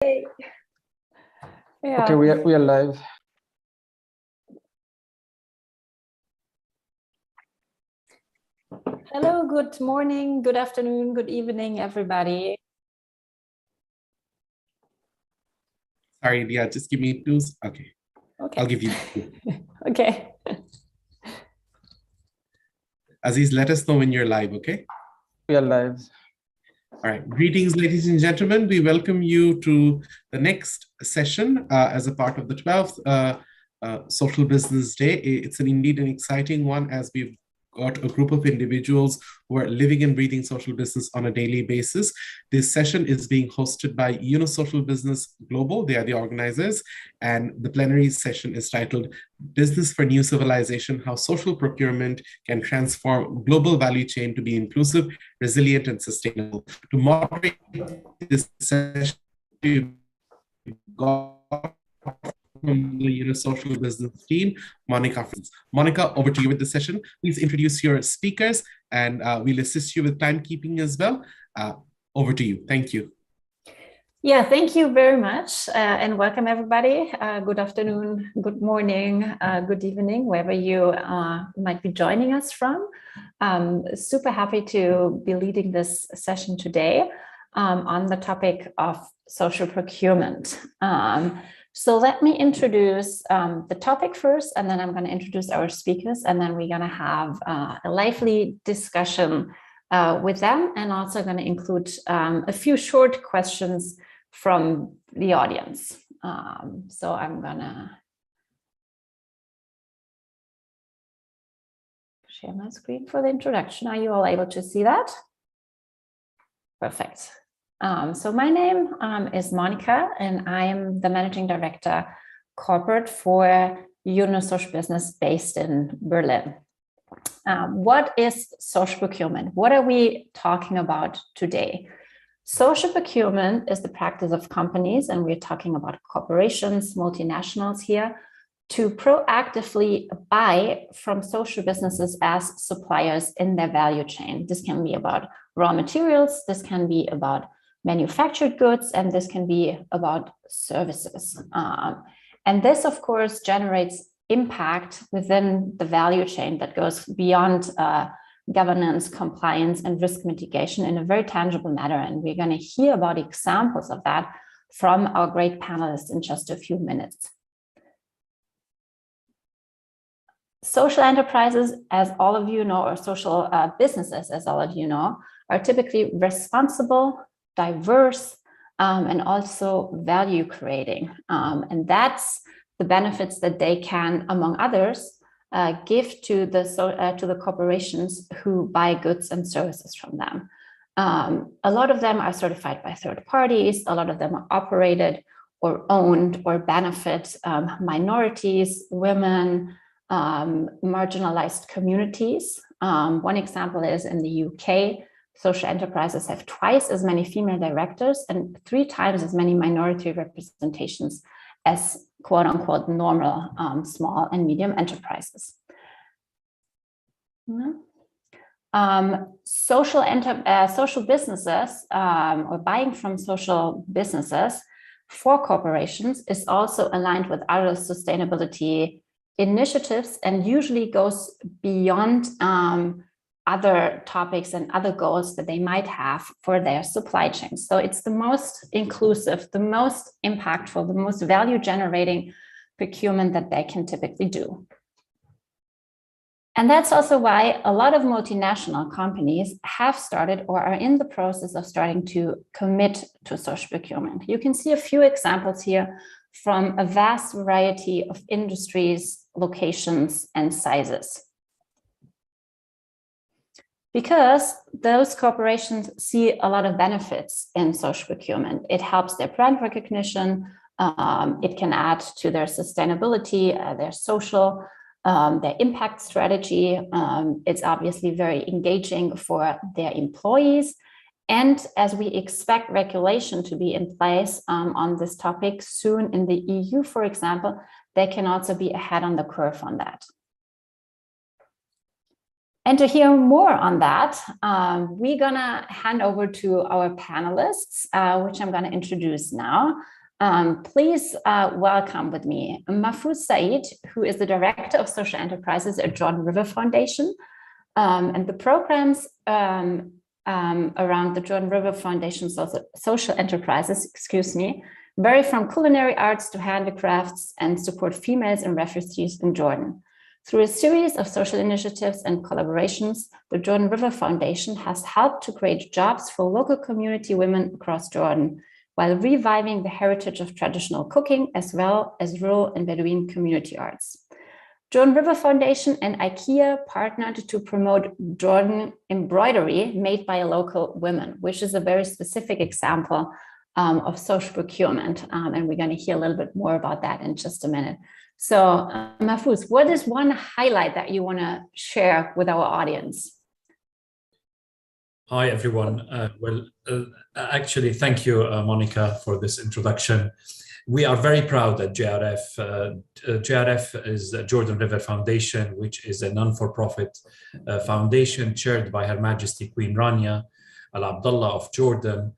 Yeah. Okay, we are live. Hello, good morning, good afternoon, good evening, everybody. Sorry, yeah, just give me 2. Okay. I'll give you 2. Okay. Aziz, let us know when you're live, okay? We are live. All right. Greetings, ladies and gentlemen. We welcome you to the next session as a part of the 12th Social Business Day. It's indeed an exciting one, as we've got a group of individuals who are living and breathing social business on a daily basis. This session is being hosted by Social Business Global. They are the organizers. And the plenary session is titled Business for New Civilization, How Social Procurement Can Transform Global Value Chain to be Inclusive, Resilient, and Sustainable. To moderate this session, we've got from the Social Business team, Monica. Monica, over to you with the session. Please introduce your speakers, and we'll assist you with timekeeping as well. Over to you. Thank you. Yeah, thank you very much, and welcome everybody. Good afternoon, good morning, good evening, wherever you might be joining us from. Super happy to be leading this session today on the topic of social procurement. So let me introduce the topic first, and then I'm going to introduce our speakers, and then we're going to have a lively discussion with them, and also going to include a few short questions from the audience. So I'm going to share my screen for the introduction. Are you all able to see that? Perfect. So my name is Monica, and I am the Managing Director Corporate for Social Business based in Berlin. What is social procurement? What are we talking about today? Social procurement is the practice of companies, and we're talking about corporations, multinationals here, to proactively buy from social businesses as suppliers in their value chain. This can be about raw materials, this can be about manufactured goods, and this can be about services. And this, of course, generates impact within the value chain that goes beyond governance, compliance, and risk mitigation in a very tangible manner. And we're going to hear about examples of that from our great panelists in just a few minutes. Social enterprises, as all of you know, or social businesses, as all of you know, are typically responsible, diverse, and also value creating. And that's the benefits that they can, among others, give to the corporations who buy goods and services from them. A lot of them are certified by third parties. A lot of them are operated or owned or benefit minorities, women, marginalized communities. One example is in the UK, social enterprises have twice as many female directors and 3 times as many minority representations as quote unquote normal small and medium enterprises. Social businesses or buying from social businesses for corporations is also aligned with other sustainability initiatives and usually goes beyond other topics and other goals that they might have for their supply chain. So it's the most inclusive, the most impactful, the most value generating procurement that they can typically do. And that's also why a lot of multinational companies have started or are in the process of starting to commit to social procurement. You can see a few examples here from a vast variety of industries, locations, and sizes. Because those corporations see a lot of benefits in social procurement. It helps their brand recognition. It can add to their sustainability, their social, their impact strategy. It's obviously very engaging for their employees. And as we expect regulation to be in place on this topic soon in the EU, for example, they can also be ahead on the curve on that. And to hear more on that, we're gonna hand over to our panelists, which I'm gonna introduce now. Please welcome with me Mahfouz Saeed, who is the Director of Social Enterprises at Jordan River Foundation. And the programs around the Jordan River Foundation social enterprises, vary from culinary arts to handicrafts and support females and refugees in Jordan. Through a series of social initiatives and collaborations, the Jordan River Foundation has helped to create jobs for local community women across Jordan, while reviving the heritage of traditional cooking, as well as rural and Bedouin community arts. Jordan River Foundation and IKEA partnered to promote Jordan embroidery made by local women, which is a very specific example of social procurement. And we're going to hear a little bit more about that in just a minute. So Mahfouz, what is one highlight that you want to share with our audience? Hi, everyone. Actually, thank you, Monica, for this introduction. We are very proud at JRF. JRF is Jordan River Foundation, which is a non-for-profit foundation chaired by Her Majesty Queen Rania Al Abdullah of Jordan,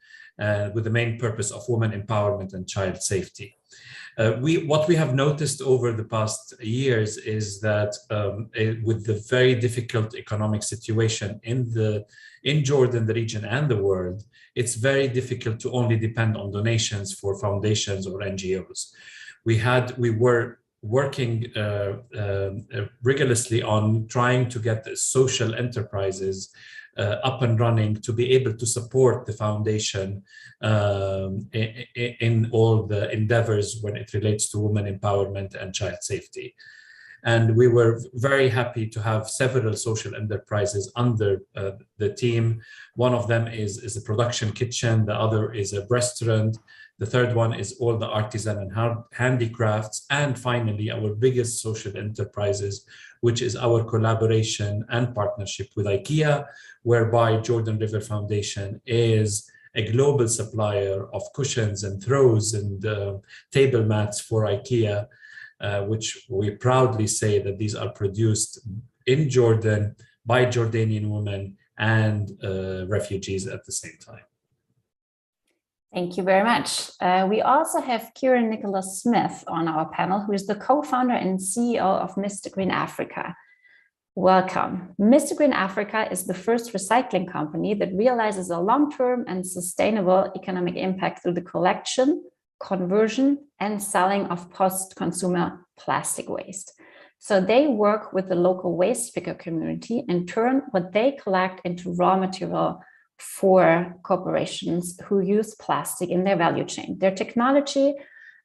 with the main purpose of women empowerment and child safety. What we have noticed over the past years is that with the very difficult economic situation in Jordan, the region, and the world, it's very difficult to only depend on donations for foundations or NGOs. We were working rigorously on trying to get the social enterprises up and running to be able to support the foundation in all the endeavors when it relates to women empowerment and child safety. And we were very happy to have several social enterprises under the team. One of them is a production kitchen, the other is a restaurant, the third one is all the artisan and handicrafts, and finally our biggest social enterprises, which is our collaboration and partnership with IKEA, whereby Jordan River Foundation is a global supplier of cushions and throws and table mats for IKEA, which we proudly say that these are produced in Jordan by Jordanian women and refugees at the same time. Thank you very much. We also have Kieran Nicholas Smith on our panel, who is the co-founder and CEO of Mr. Green Africa. Welcome. Mr. Green Africa is the first recycling company that realizes a long-term and sustainable economic impact through the collection, conversion, and selling of post-consumer plastic waste. So they work with the local waste picker community and turn what they collect into raw material for corporations who use plastic in their value chain. Their technology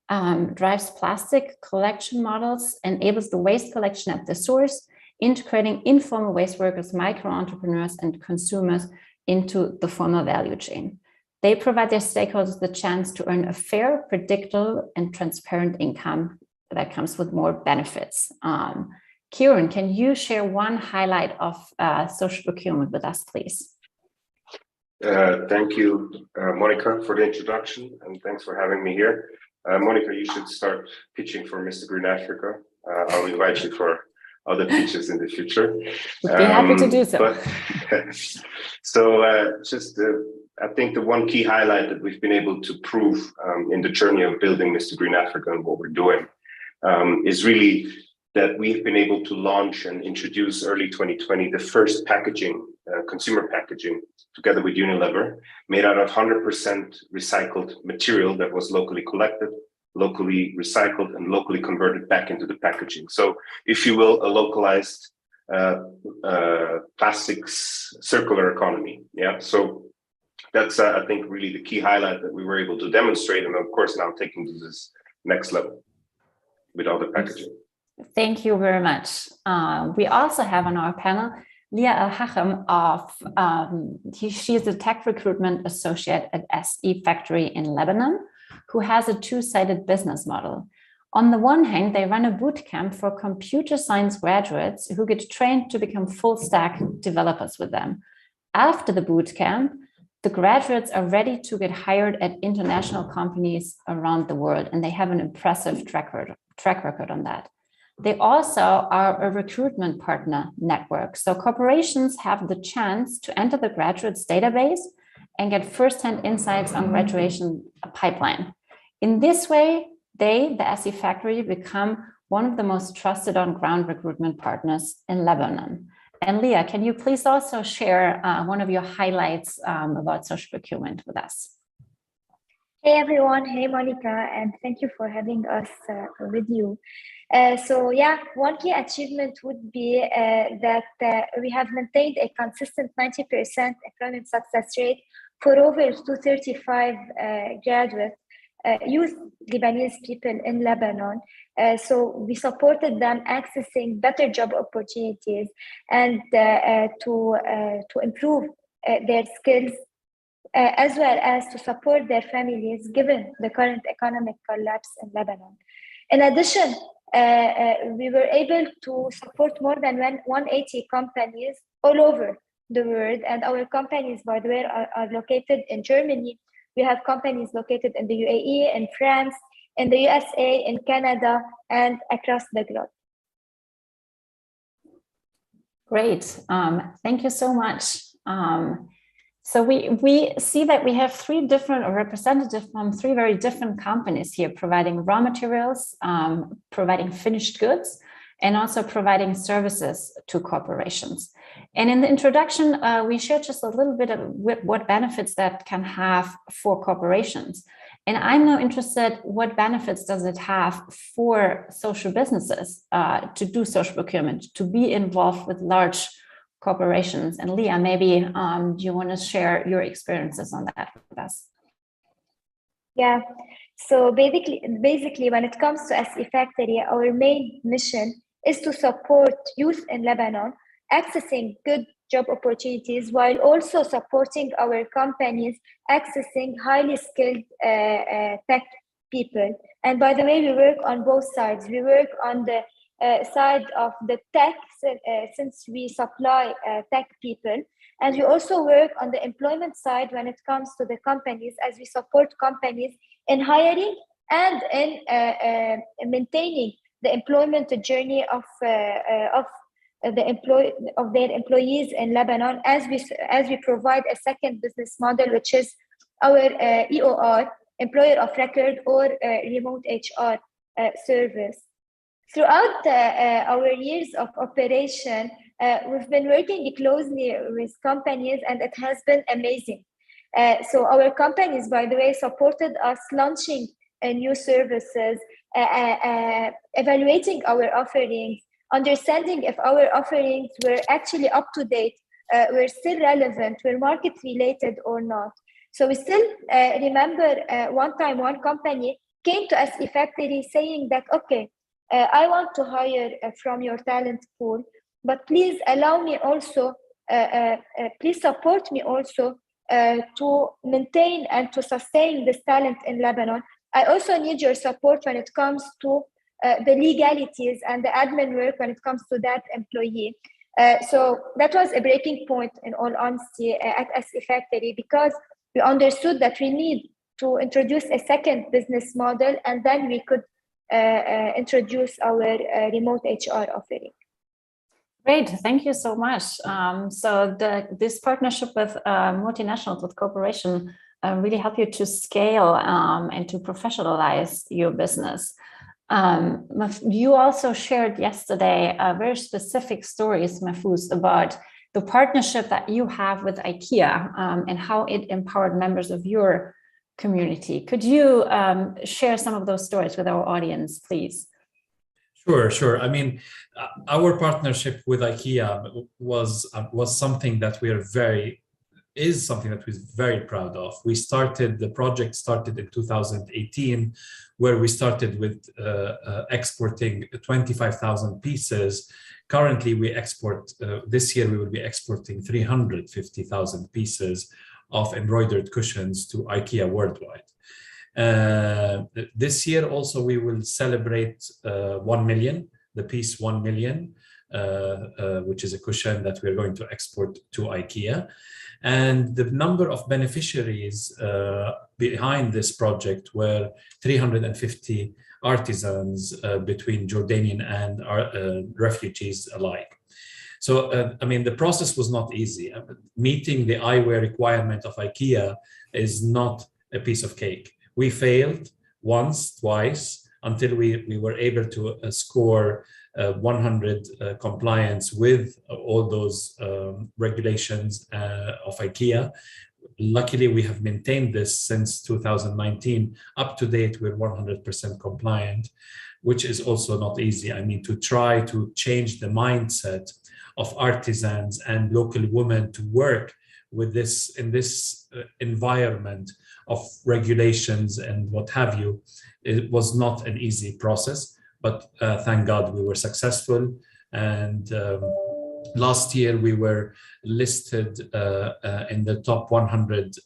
drives plastic collection models, enables the waste collection at the source, integrating informal waste workers, micro-entrepreneurs, and consumers into the formal value chain. They provide their stakeholders the chance to earn a fair, predictable, and transparent income that comes with more benefits. Kieran, can you share one highlight of social procurement with us, please? Thank you, Monica, for the introduction, and thanks for having me here. Monica, you should start pitching for Mr. Green Africa. I'll invite you for other pitches in the future. We'd be happy to do so. I think the one key highlight that we've been able to prove in the journey of building Mr. Green Africa and what we're doing is really that we've been able to launch and introduce early 2020 the first packaging, consumer packaging, together with Unilever, made out of 100% recycled material that was locally collected, locally recycled, and locally converted back into the packaging. So, if you will, a localized plastics circular economy. Yeah. So that's I think really the key highlight that we were able to demonstrate, and of course now taking to this next level with all the packaging. Thank you very much. We also have on our panel Leah Al-Hacham she is a tech recruitment associate at SE Factory in Lebanon, who has a two-sided business model. On the one hand, they run a boot camp for computer science graduates who get trained to become full-stack developers with them. After the boot camp, the graduates are ready to get hired at international companies around the world, and they have an impressive track record on that. they also are a recruitment partner network. So corporations have the chance to enter the graduates database and get firsthand insights on graduation pipeline. In this way, they, the SE Factory, become one of the most trusted on-ground recruitment partners in Lebanon. And Leah, can you please also share one of your highlights about social procurement with us? Hey everyone, hey Monica, and thank you for having us with you. So yeah, one key achievement would be that we have maintained a consistent 90% employment success rate for over 235 graduate youth Lebanese people in Lebanon. So we supported them accessing better job opportunities and to improve their skills, as well as to support their families given the current economic collapse in Lebanon. In addition, we were able to support more than 180 companies all over the world, and our companies, by the way, are located in Germany. We have companies located in the UAE, in France, in the USA, in Canada, and across the globe. Great, thank you so much. So we see that we have three different or representatives from three very different companies here, providing raw materials, providing finished goods, and also providing services to corporations. And in the introduction, we shared just a little bit of what benefits that can have for corporations. And I'm now interested, what benefits does it have for social businesses to do social procurement, to be involved with large corporations? And Leah, maybe do you want to share your experiences on that with us? Yeah, so basically when it comes to SE Factory, our main mission is to support youth in Lebanon accessing good job opportunities while also supporting our companies accessing highly skilled tech people. And by the way, we work on both sides. We work on the side of the tech, since we supply tech people, and we also work on the employment side when it comes to the companies, as we support companies in hiring and in maintaining the employment journey of their employees in Lebanon, as we provide a second business model, which is our EOR, employer of record, or remote HR service. Throughout our years of operation, we've been working closely with companies, and it has been amazing. So our companies, by the way, supported us launching new services, evaluating our offerings, understanding if our offerings were actually up to date, were still relevant, were market related or not. So we still remember one time one company came to SE Factory saying that, okay, I want to hire from your talent pool, but please allow me also, please support me also to maintain and to sustain this talent in Lebanon. I also need your support when it comes to the legalities and the admin work when it comes to that employee. So that was a breaking point, in all honesty, at SE Factory, because we understood that we need to introduce a second business model, and then we could introduce our remote HR offering. Great, thank you so much. So this partnership with multinationals, with corporations, really help you to scale and to professionalize your business. You also shared yesterday very specific stories, Mahfouz, about the partnership that you have with IKEA and how it empowered members of your community. Could you share some of those stories with our audience, please? Sure. I mean, our partnership with IKEA was something that we're very proud of. The project started in 2018, where we started with exporting 25,000 pieces. Currently, we export, this year we will be exporting 350,000 pieces of embroidered cushions to IKEA worldwide. This year also we will celebrate 1 million, the piece 1 million. which is a cushion that we're going to export to IKEA. And the number of beneficiaries behind this project were 350 artisans between Jordanian and refugees alike. So, I mean, the process was not easy. Meeting the eyewear requirement of IKEA is not a piece of cake. We failed once, twice, until we were able to score 100 compliance with all those regulations of IKEA. Luckily, we have maintained this since 2019. Up to date, we're 100% compliant, which is also not easy. I mean, to try to change the mindset of artisans and local women to work with this in this environment of regulations and what have you, it was not an easy process, but thank God we were successful. And last year we were listed in the top 100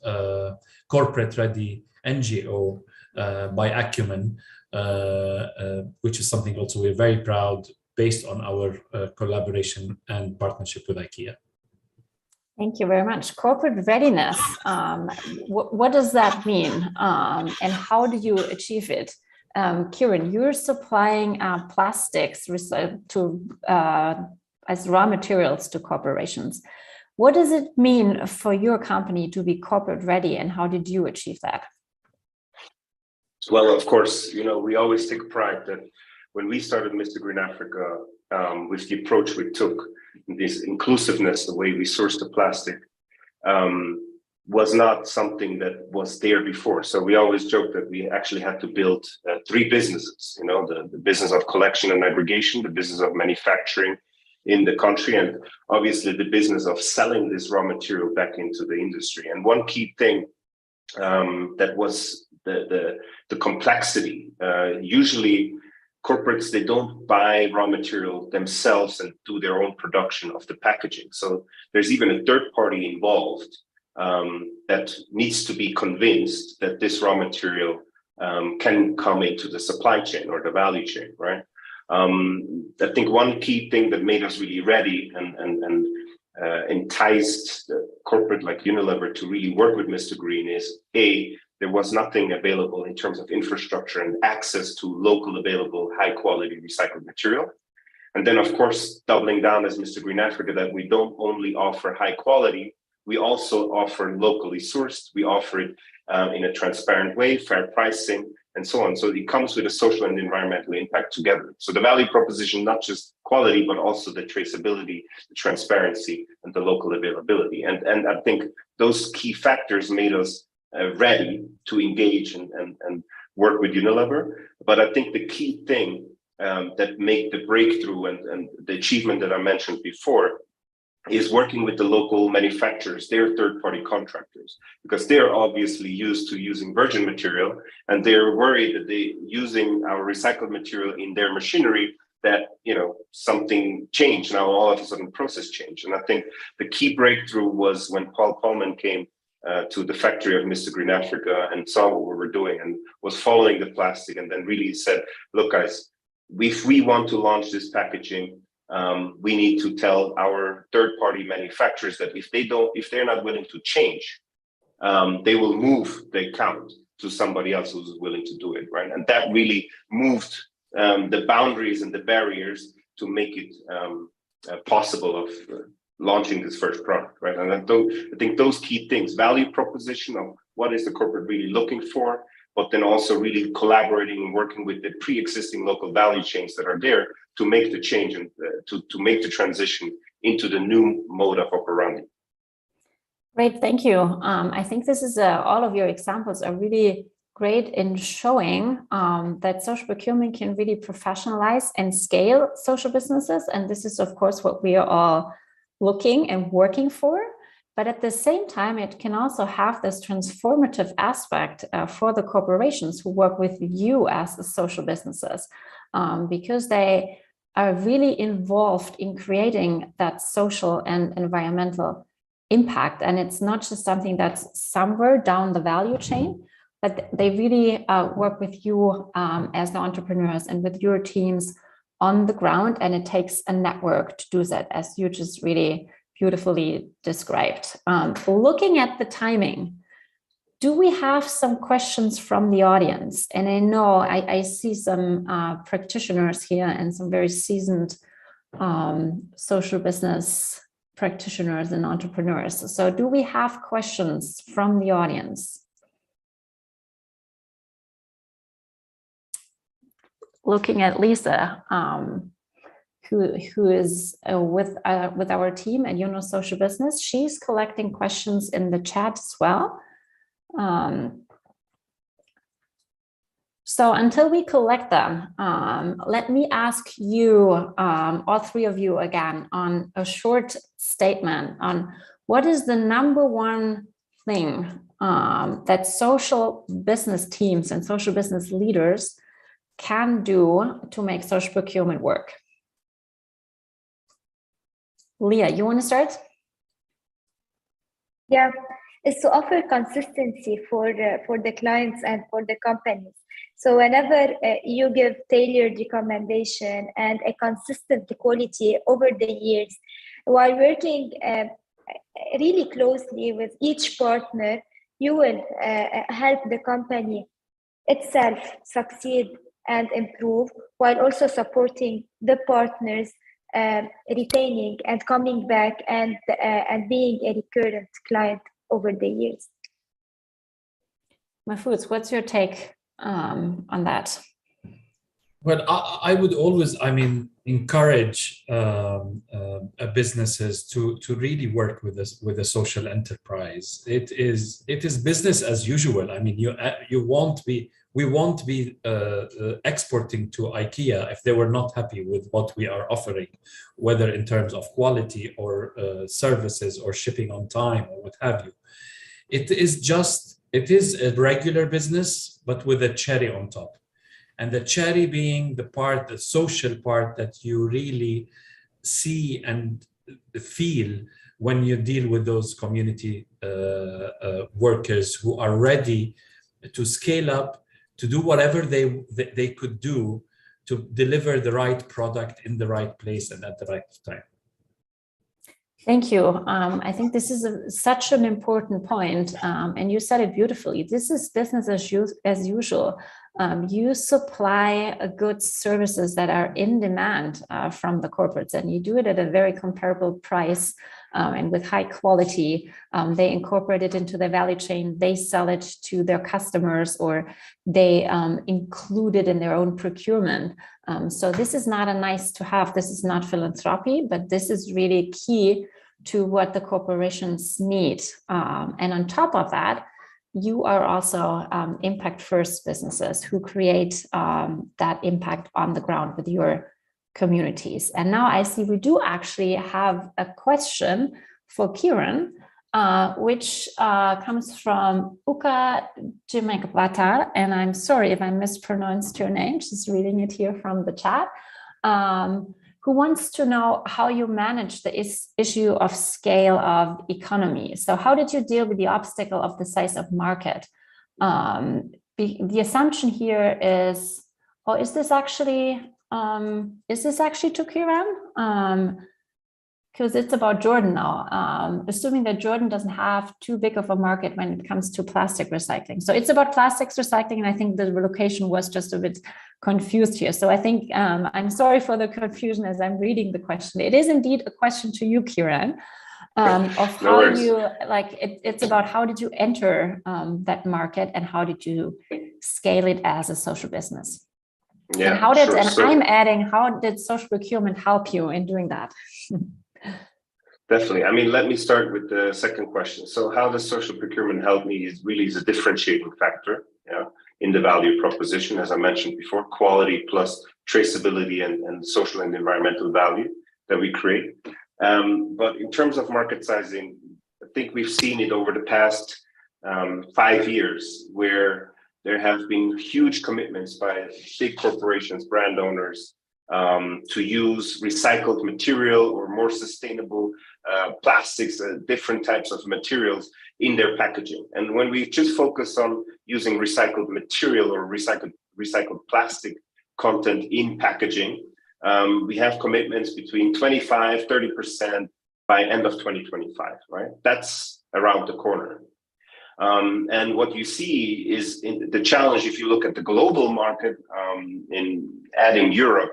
corporate ready NGO by Acumen, which is something also we're very proud based on our collaboration and partnership with IKEA. Thank you very much. Corporate readiness, what does that mean? And how do you achieve it? Kieran, you're supplying plastics to as raw materials to corporations. What does it mean for your company to be corporate ready, and how did you achieve that? Well, of course, you know, we always take pride that when we started Mr. Green Africa, with the approach we took, this inclusiveness, the way we sourced the plastic, was not something that was there before. So we always joke that we actually had to build 3 businesses, you know, the business of collection and aggregation, the business of manufacturing in the country, and obviously the business of selling this raw material back into the industry. And one key thing that was the complexity. Usually corporates, they don't buy raw material themselves and do their own production of the packaging. So there's even a third party involved that needs to be convinced that this raw material can come into the supply chain or the value chain, right? I think one key thing that made us really ready and enticed the corporate like Unilever to really work with Mr. Green is there was nothing available in terms of infrastructure and access to local available high quality recycled material. And then of course, doubling down as Mr. Green Africa, that we don't only offer high quality, we also offer locally sourced, we offer it in a transparent way, fair pricing, and so on. So it comes with a social and environmental impact together. So the value proposition, not just quality, but also the traceability, the transparency, and the local availability. And I think those key factors made us ready to engage and work with Unilever. But I think the key thing that made the breakthrough and the achievement that I mentioned before is working with the local manufacturers, their third-party contractors, because they're obviously used to using virgin material, and they're worried that they using our recycled material in their machinery, that, you know, something changed, now all of a sudden process changed. And I think the key breakthrough was when Paul Pullman came to the factory of Mr. Green Africa and saw what we were doing and was following the plastic, and then really said, look guys, if we want to launch this packaging, we need to tell our third-party manufacturers that if they're not willing to change, they will move the account to somebody else who's willing to do it, right? And that really moved the boundaries and the barriers to make it possible of launching this first product, right? And I think those key things, value proposition of what is the corporate really looking for, but then also really collaborating and working with the pre-existing local value chains that are there to make the change and to make the transition into the new mode of operandi. Great, thank you. I think this is all of your examples are really great in showing that social procurement can really professionalize and scale social businesses. And this is, of course, what we are all looking and working for. But at the same time, it can also have this transformative aspect for the corporations who work with you as the social businesses, because they are really involved in creating that social and environmental impact. And it's not just something that's somewhere down the value chain, but they really work with you as the entrepreneurs and with your teams on the ground, and it takes a network to do that, as you just really beautifully described. Looking at the timing, do we have some questions from the audience? And I know I see some practitioners here and some very seasoned social business practitioners and entrepreneurs. So do we have questions from the audience? Looking at Lisa, who is with our team at Social Business. She's collecting questions in the chat as well. So until we collect them, let me ask you, all three of you again, on a short statement on what is the number one thing that social business teams and social business leaders can do to make social procurement work. Leah, you want to start? Yeah, is to offer consistency for the clients and for the companies. So whenever you give tailored recommendation and a consistent quality over the years, while working really closely with each partner, you will help the company itself succeed and improve, while also supporting the partners retaining and coming back and being a recurrent client over the years. Mahfouz, what's your take on that? Well, I would always, encourage businesses to really work with a social enterprise. It is business as usual. We won't be exporting to IKEA if they were not happy with what we are offering, whether in terms of quality or services or shipping on time or what have you. It is a regular business, but with a cherry on top. And the cherry being the social part that you really see and feel when you deal with those community workers who are ready to scale up, to do whatever they could do to deliver the right product in the right place and at the right time. Thank you. I think this is such an important point, and you said it beautifully. This is business as usual. You supply goods, services that are in demand from the corporates, and you do it at a very comparable price and with high quality. They incorporate it into their value chain. They sell it to their customers, or they include it in their own procurement. So this is not a nice to have. This is not philanthropy, but this is really key to what the corporations need. And on top of that, you are also impact first businesses who create that impact on the ground with your communities. And now I see we do actually have a question for Kieran, which comes from Uka Jimekvata, and I'm sorry if I mispronounced your name, just reading it here from the chat, who wants to know how you manage the issue of scale of economy. So how did you deal with the obstacle of the size of market? The assumption here is, oh, is this actually to Kieran? Because it's about Jordan now, assuming that Jordan doesn't have too big of a market when it comes to plastic recycling. So it's about plastics recycling, and I think the location was just a bit confused here. So I think I'm sorry for the confusion as I'm reading the question. It is indeed a question to you, Kieran, of how it's about how did you enter that market and how did you scale it as a social business? Yeah, and I'm adding, how did social procurement help you in doing that? Definitely. I mean, let me start with the second question. So how does social procurement help me is a differentiating factor in the value proposition, as I mentioned before, quality plus traceability and social and environmental value that we create. But in terms of market sizing, I think we've seen it over the past 5 years where there have been huge commitments by big corporations, brand owners, to use recycled material or more sustainable plastics, different types of materials in their packaging. And when we just focus on using recycled material or recycled plastic content in packaging, we have commitments between 25, 30% by end of 2025, right? That's around the corner. And what you see is in the challenge, if you look at the global market, in adding Europe,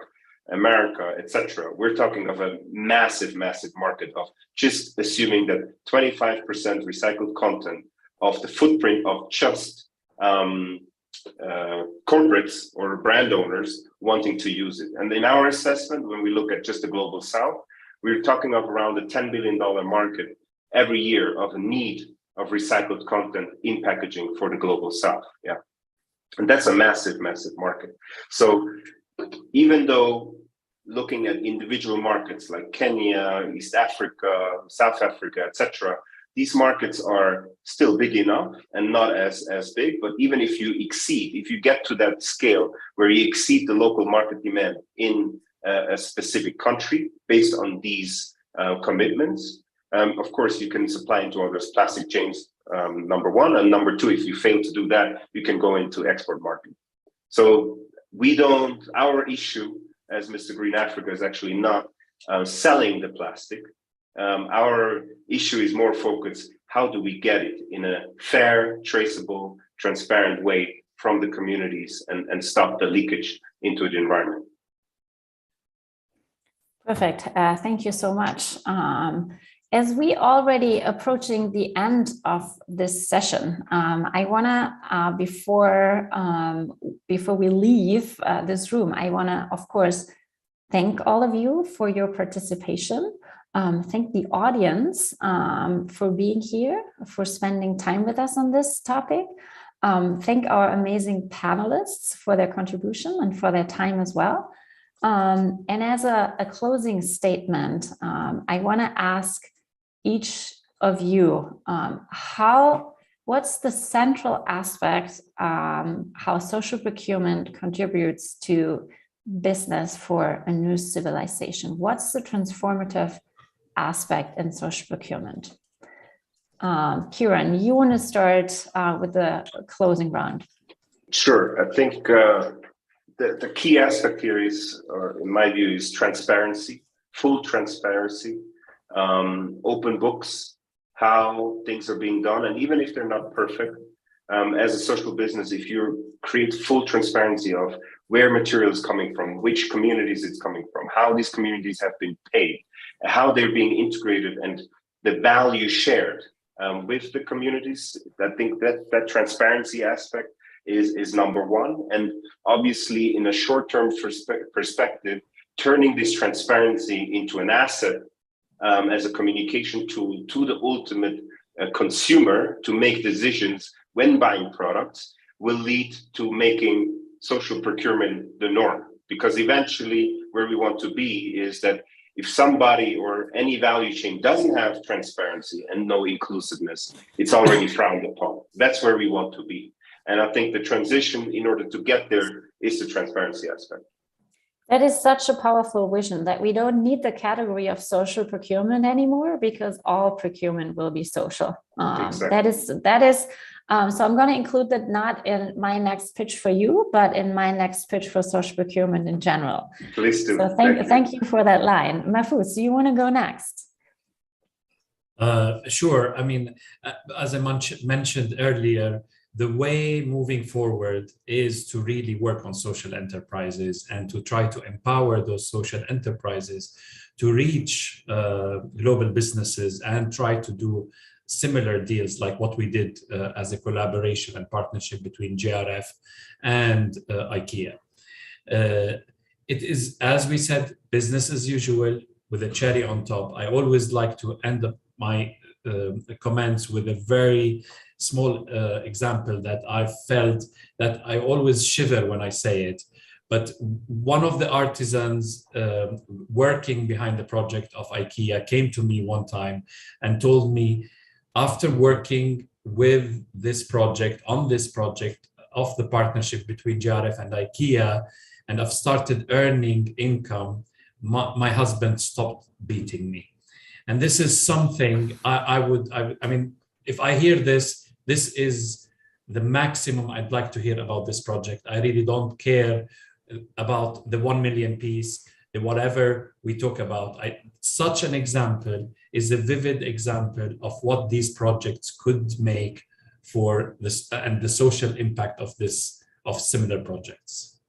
America, etc., we're talking of a massive, massive market of just assuming that 25% recycled content of the footprint of just corporates or brand owners wanting to use it. And in our assessment, when we look at just the global south, we're talking of around a $10 billion market every year of a need of recycled content in packaging for the global south. Yeah. And that's a massive, massive market. So even though looking at individual markets like Kenya, East Africa, South Africa, etc., these markets are still big enough and not as big. But even if you get to that scale where you exceed the local market demand in a specific country based on these commitments, of course, you can supply into other plastic chains, number one. And number two, if you fail to do that, you can go into export market. So our issue as Mr. Green Africa is actually not selling the plastic. Our issue is more focused, how do we get it in a fair, traceable, transparent way from the communities and stop the leakage into the environment. Perfect. Thank you so much. As we already approaching the end of this session, I wanna before we leave this room, I wanna of course thank all of you for your participation. Thank the audience for being here, for spending time with us on this topic. Thank our amazing panelists for their contribution and for their time as well. And as a closing statement, I want to ask each of you, what's the central aspect how social procurement contributes to business for a new civilization? What's the transformative aspect in social procurement? Kieran, you want to start with the closing round? Sure. I think the key aspect here is, or in my view, is transparency, full transparency, open books, how things are being done. And even if they're not perfect, as a social business, if you create full transparency of where material is coming from, which communities it's coming from, how these communities have been paid, how they're being integrated, and the value shared with the communities, I think that transparency aspect is number one. And obviously, in a short-term perspective, turning this transparency into an asset as a communication tool to the ultimate consumer to make decisions when buying products will lead to making social procurement the norm. Because eventually where we want to be is that if somebody or any value chain doesn't have transparency and no inclusiveness, it's already frowned upon. That's where we want to be. And I think the transition in order to get there is the transparency aspect. That is such a powerful vision that we don't need the category of social procurement anymore because all procurement will be social. Exactly. That is. So I'm going to include that not in my next pitch for you, but in my next pitch for social procurement in general. Please do. So thank you for that line. Mahfouz, do you want to go next? Sure. I mean, as I mentioned earlier, the way moving forward is to really work on social enterprises and to try to empower those social enterprises to reach global businesses and try to do similar deals like what we did as a collaboration and partnership between JRF and IKEA. It is, as we said, business as usual with a cherry on top. I always like to end up my comments with a very small example that I felt that I always shiver when I say it. But one of the artisans working behind the project of IKEA came to me one time and told me, after working with this project, on this project of the partnership between JRF and IKEA, and I've started earning income, my husband stopped beating me. And this is something I mean, if I hear this, this is the maximum I'd like to hear about this project. I really don't care about the 1 million piece. whatever we talk about. Such an example is a vivid example of what these projects could make for this and the social impact of similar projects.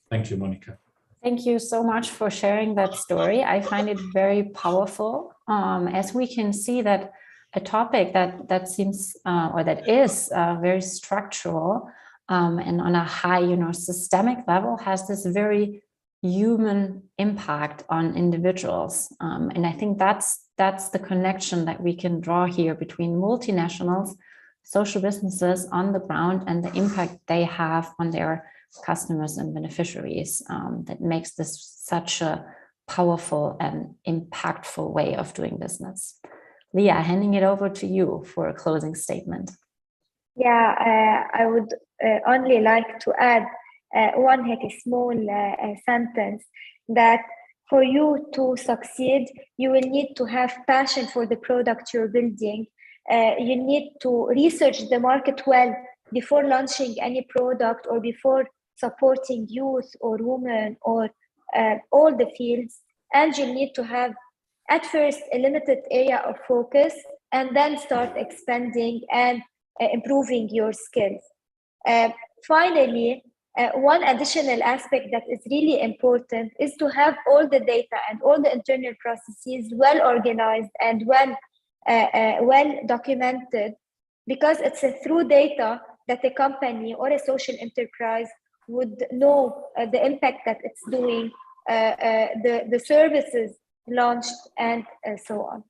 Thank you, Monica. Thank you so much for sharing that story. I find it very powerful, as we can see that a topic that seems or that is very structural and on a high, systemic level has this very human impact on individuals. And I think that's the connection that we can draw here between multinationals, social businesses on the ground, and the impact they have on their customers and beneficiaries. That makes this such a powerful and impactful way of doing business. Leah, handing it over to you for a closing statement. Yeah, I would only like to add one small sentence that for you to succeed, you will need to have passion for the product you're building. You need to research the market well before launching any product or before supporting youth or women or all the fields. And you need to have at first a limited area of focus and then start expanding and improving your skills. Finally, one additional aspect that is really important is to have all the data and all the internal processes well organized and well documented, because it's through data that a company or a social enterprise would know the impact that it's doing, the services launched, and so on.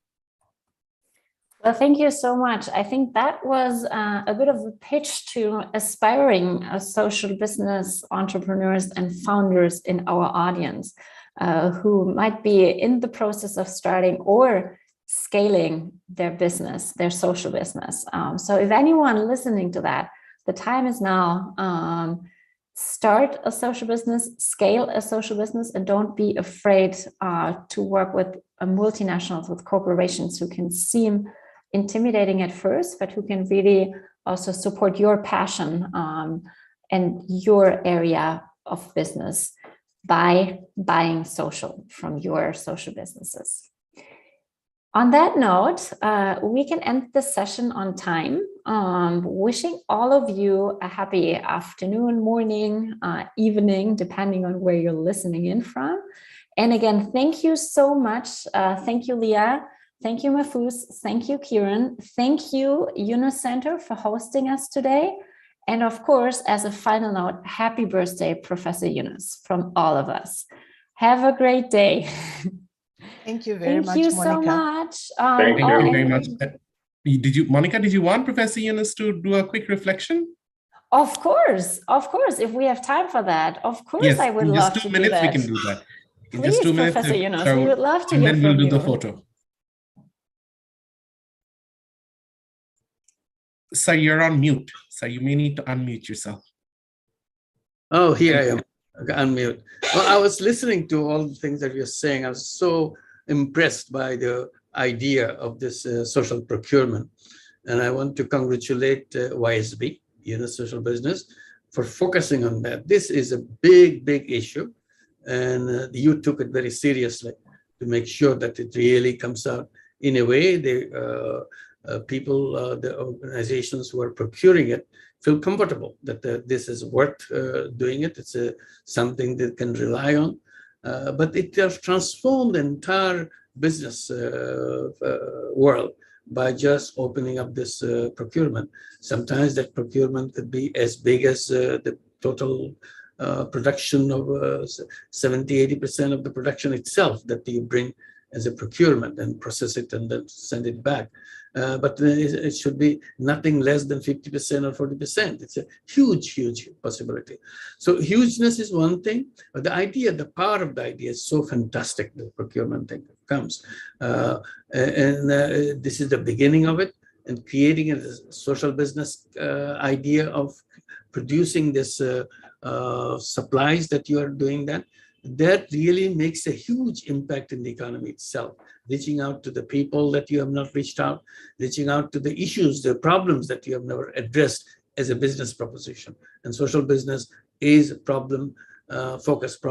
Well, thank you so much. I think that was a bit of a pitch to aspiring social business entrepreneurs and founders in our audience who might be in the process of starting or scaling their business, their social business. So if anyone listening to that, the time is now. Start a social business, scale a social business, and don't be afraid to work with multinationals, with corporations who can seem intimidating at first, but who can really also support your passion and your area of business by buying social from your social businesses. On that note, we can end the session on time. Wishing all of you a happy afternoon, morning, evening, depending on where you're listening in from. And again, thank you so much. Thank you, Leah. Thank you, Mahfouz. Thank you, Kieran. Thank you, Yunus Center, for hosting us today. And of course, as a final note, happy birthday, Professor Yunus, from all of us. Have a great day. Thank you very much, Thank you Monica. so much. Thank you very much. Monica, did you want Professor Yunus to do a quick reflection? Of course, if we have time for that. Of course, yes, I would love to do that. In just 2 minutes, we can do that. In Please, just 2 minutes, Professor Yunus, we would love to and hear then from we'll do you. the photo. Sir, you're on mute. So you may need to unmute yourself. Oh, here I am. Okay, unmute. Well, I was listening to all the things that you're saying. I was so impressed by the idea of this social procurement. And I want to congratulate YSB, Social Business, for focusing on that. This is a big, big issue. And you took it very seriously to make sure that it really comes out in a way the people, the organizations who are procuring it feel comfortable that this is worth doing it. It's something they can rely on. But it has transformed the entire business world by just opening up this procurement. Sometimes that procurement could be as big as the total production of 70–80% of the production itself that you bring as a procurement and process it and then send it back. But it should be nothing less than 50% or 40%. It's a huge, huge possibility. So hugeness is one thing, but the idea, the power of the idea is so fantastic, the procurement thing comes. This is the beginning of it, and creating a social business idea of producing this supplies that you are doing that really makes a huge impact in the economy itself, reaching out to the people that you have not reached out, reaching out to the issues, the problems that you have never addressed as a business proposition. And social business is a problem focused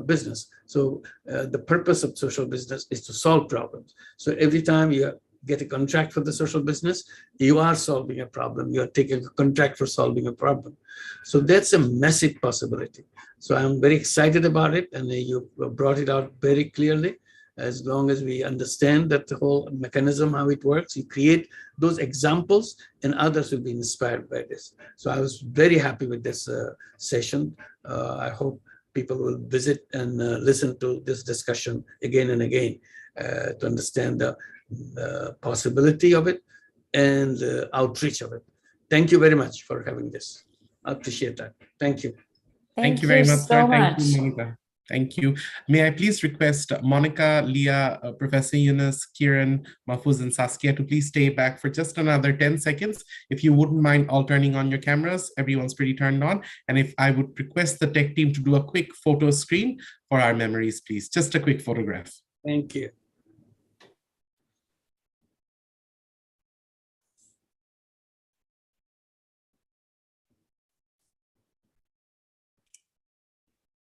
business. So the purpose of social business is to solve problems. So every time you get a contract for the social business, you are solving a problem. You are taking a contract for solving a problem. So that's a massive possibility. So I'm very excited about it, and you brought it out very clearly. As long as we understand that the whole mechanism, how it works, you create those examples and others will be inspired by this. So I was very happy with this session. I hope people will visit and listen to this discussion again and again to understand the possibility of it and the outreach of it. Thank you very much for having this. I appreciate that. Thank you. Thank you very much, so sir. much. Thank you, Monica. Thank you. May I please request Monica, Leah, Professor Yunus, Kiran, Mahfouz, and Saskia to please stay back for just another 10 seconds. If you wouldn't mind all turning on your cameras, everyone's pretty turned on. And if I would request the tech team to do a quick photo screen for our memories, please. Just a quick photograph. Thank you.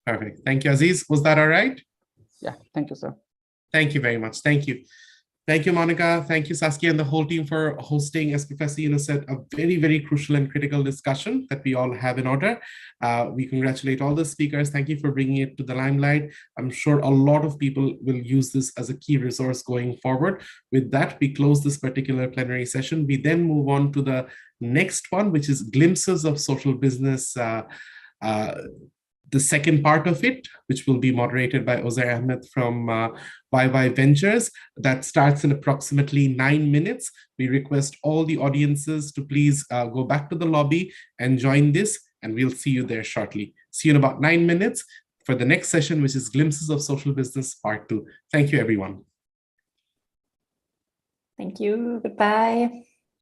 Perfect. Thank you, Aziz. Was that all right? Yeah, thank you, sir. Thank you very much. Thank you. Thank you, Monica. Thank you, Saskia, and the whole team for hosting, as Professor Yunus said, a very, very crucial and critical discussion that we all have in order. We congratulate all the speakers. Thank you for bringing it to the limelight. I'm sure a lot of people will use this as a key resource going forward. With that, we close this particular plenary session. We then move on to the next one, which is glimpses of social business, the second part of it, which will be moderated by Ozair Ahmed from YY Ventures. That starts in approximately 9 minutes. We request all the audiences to please go back to the lobby and join this, and we'll see you there shortly. See you in about 9 minutes for the next session, which is Glimpses of Social Business Part 2. Thank you, everyone. Thank you. Goodbye.